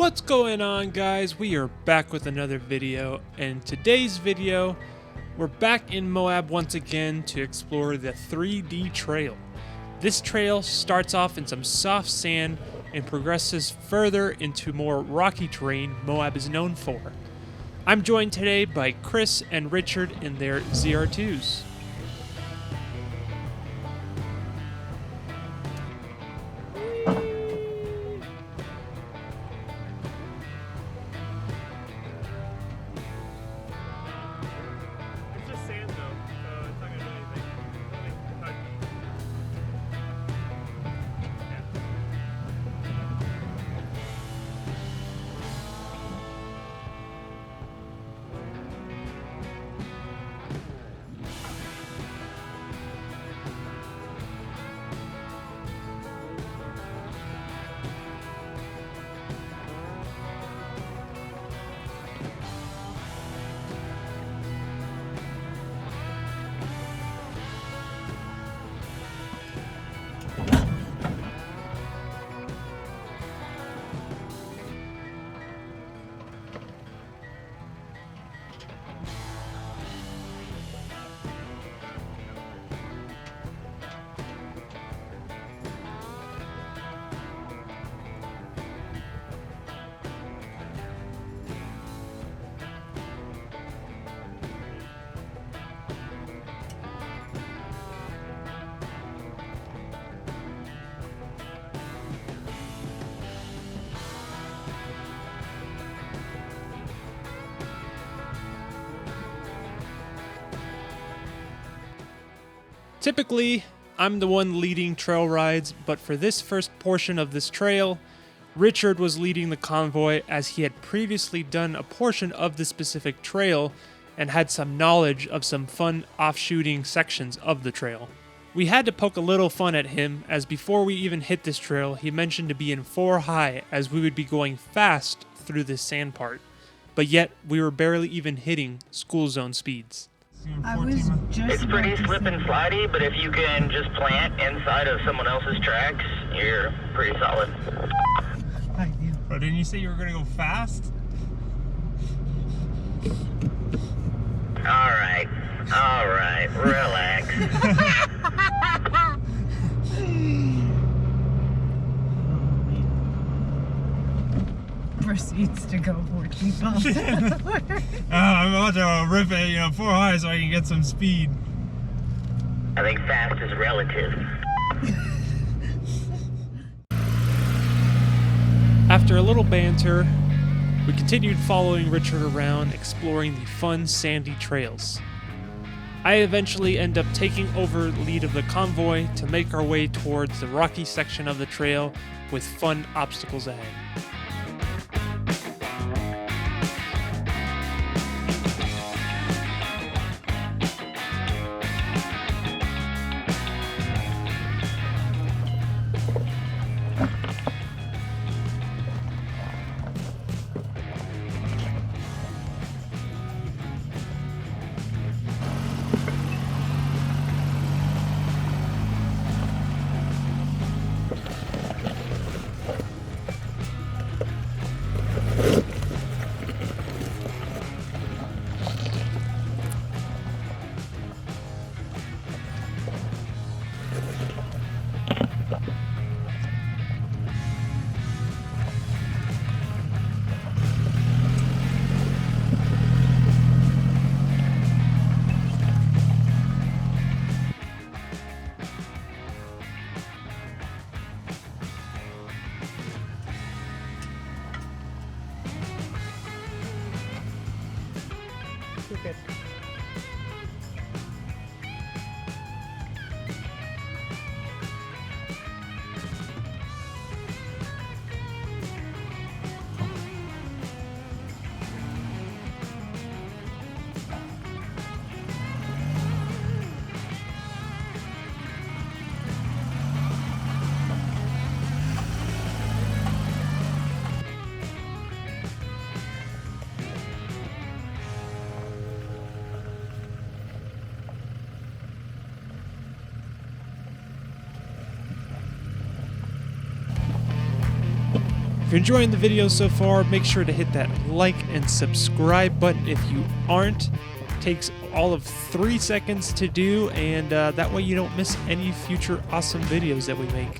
What's going on, guys? We are back with another video, and today's video we're back in Moab once again to explore the 3D trail. This trail starts off in some soft sand and progresses further into more rocky terrain Moab is known for. I'm joined today by Chris and Richard in their ZR2s. Typically, I'm the one leading trail rides, but for this first portion of this trail, Richard was leading the convoy as he had previously done a portion of the specific trail and had some knowledge of some fun offshooting sections of the trail. We had to poke a little fun at him, as before we even hit this trail, he mentioned to be in 4 high as we would be going fast through this sand part, but yet we were barely even hitting school zone speeds. It's pretty slip and slidey, but if you can just plant inside of someone else's tracks, you're pretty solid. Bro, didn't you say you were gonna go fast? Alright, relax. Proceeds to go 14 miles an hour. I'm about to rip it, 4 high so I can get some speed. I think fast is relative. After a little banter, we continued following Richard around, exploring the fun sandy trails. I eventually end up taking over the lead of the convoy to make our way towards the rocky section of the trail with fun obstacles ahead. you're enjoying the video so far, make sure to hit that like and subscribe button if you aren't. It takes all of 3 seconds to do, and that way you don't miss any future awesome videos that we make.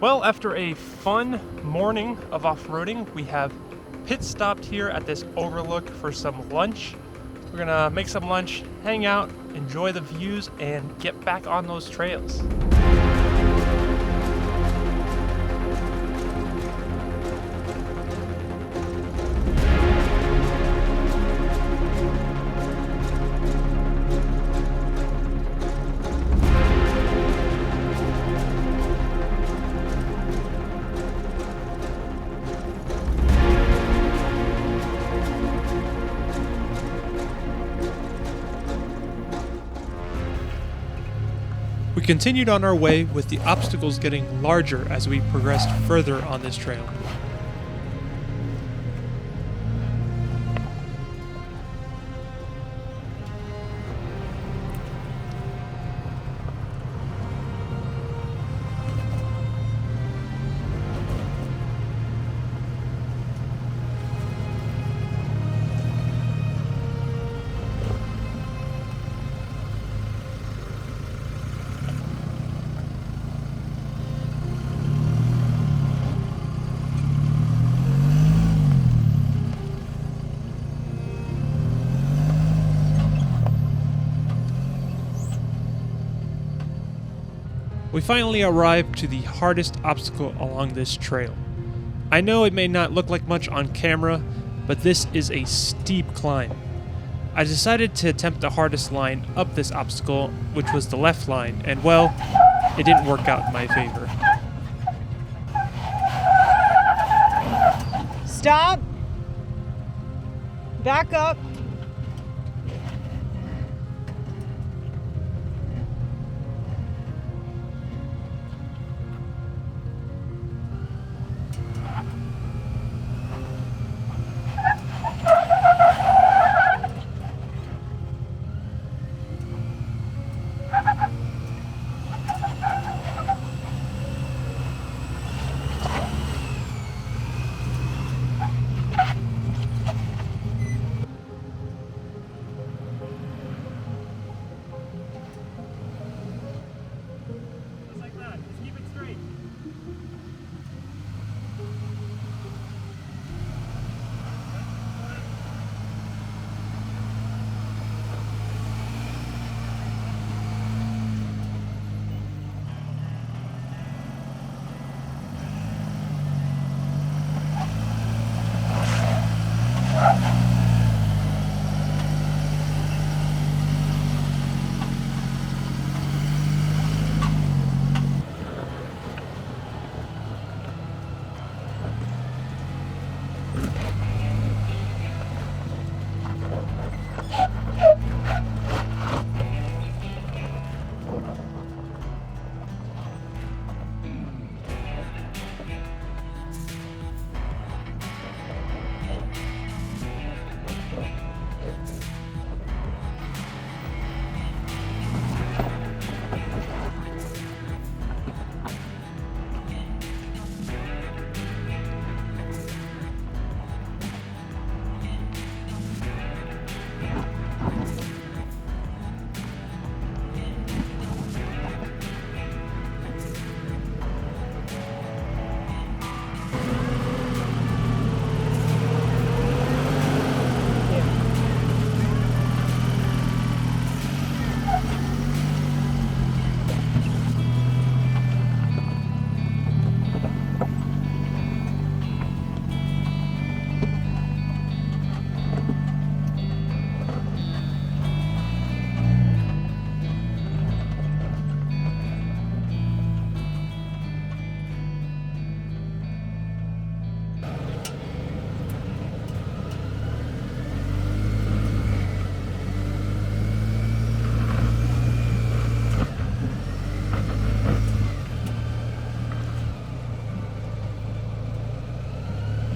Well, after a fun morning of off-roading, we have pit stopped here at this overlook for some lunch. We're gonna make some lunch, hang out, enjoy the views, and get back on those trails. We continued on our way with the obstacles getting larger as we progressed further on this trail. We finally arrived to the hardest obstacle along this trail. I know it may not look like much on camera, but this is a steep climb. I decided to attempt the hardest line up this obstacle, which was the left line, and well, it didn't work out in my favor. Stop. Back up.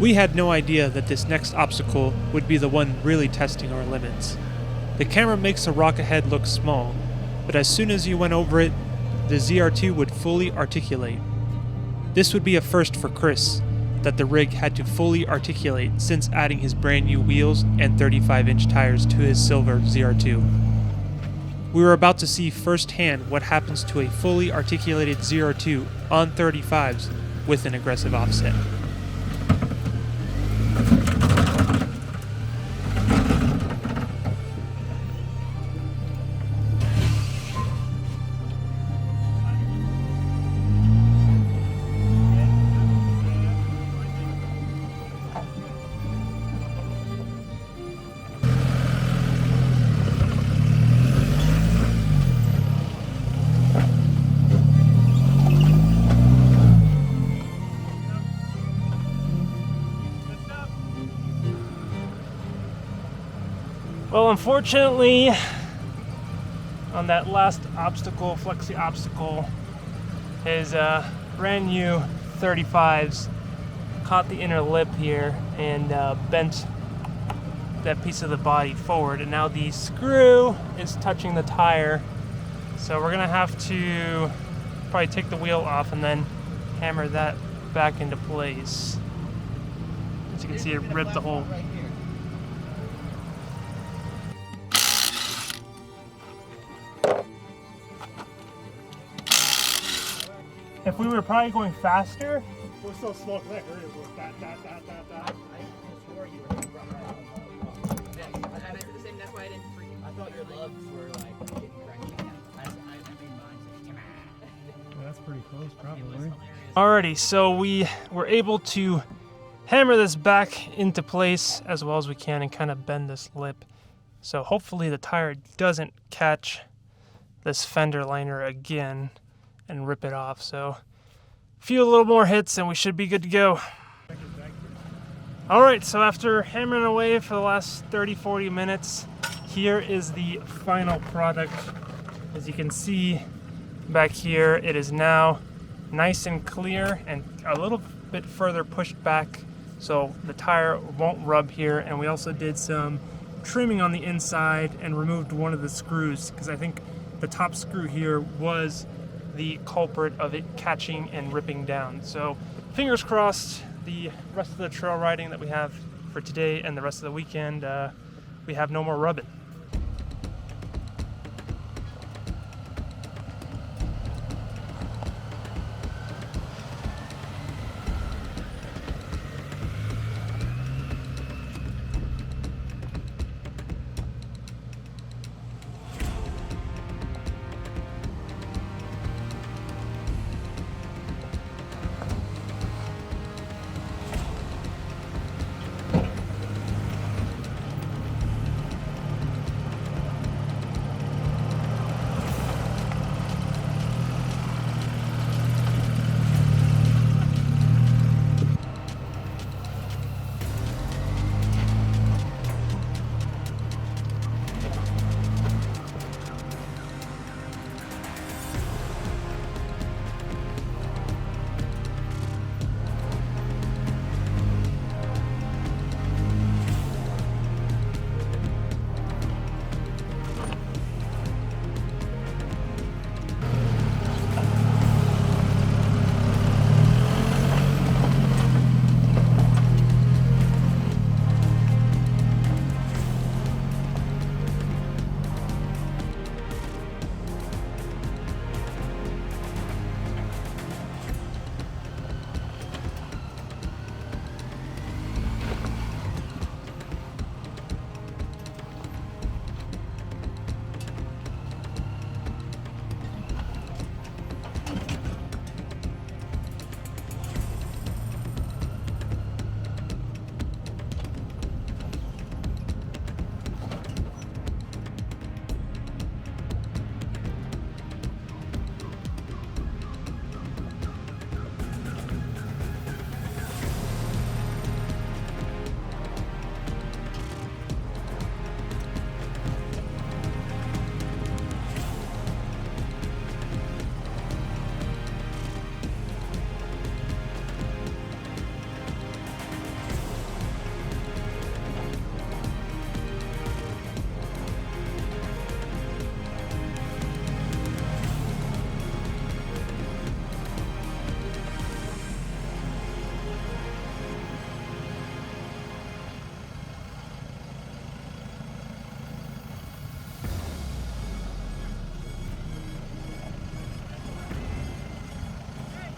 We had no idea that this next obstacle would be the one really testing our limits. The camera makes the rock ahead look small, but as soon as you went over it, the ZR2 would fully articulate. This would be a first for Chris, that the rig had to fully articulate since adding his brand new wheels and 35-inch tires to his silver ZR2. We were about to see firsthand what happens to a fully articulated ZR2 on 35s with an aggressive offset. Well, unfortunately, on that last obstacle, flexi obstacle, his brand new 35s caught the inner lip here and bent that piece of the body forward, and now the screw is touching the tire. So we're gonna have to probably take the wheel off and then hammer that back into place. As you can see, it ripped the hole. If we were probably going faster, We're so slow because I heard it was that. I swore you were going to run right. I did the same, that's why I didn't freak. I thought your loves were like getting cranky. I made mine say, Yeah, that's pretty close, probably. Alrighty, so we were able to hammer this back into place as well as we can and kind of bend this lip. So hopefully the tire doesn't catch this fender liner again and rip it off. So a few little more hits and we should be good to go. Alright, so after hammering away for the last 30-40 minutes, here is the final product. As you can see back here, it is now nice and clear and a little bit further pushed back so the tire won't rub here. And we also did some trimming on the inside and removed one of the screws because I think the top screw here was the culprit of it catching and ripping down. So fingers crossed, the rest of the trail riding that we have for today and the rest of the weekend, we have no more rubbing.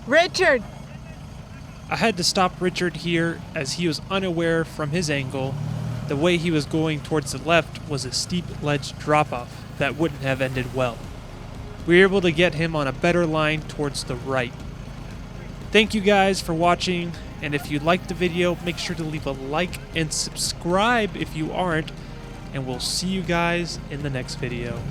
Richard! I had to stop Richard here as he was unaware from his angle. The way he was going towards the left was a steep ledge drop-off that wouldn't have ended well. We were able to get him on a better line towards the right. Thank you guys for watching, and if you liked the video, make sure to leave a like and subscribe if you aren't, and we'll see you guys in the next video.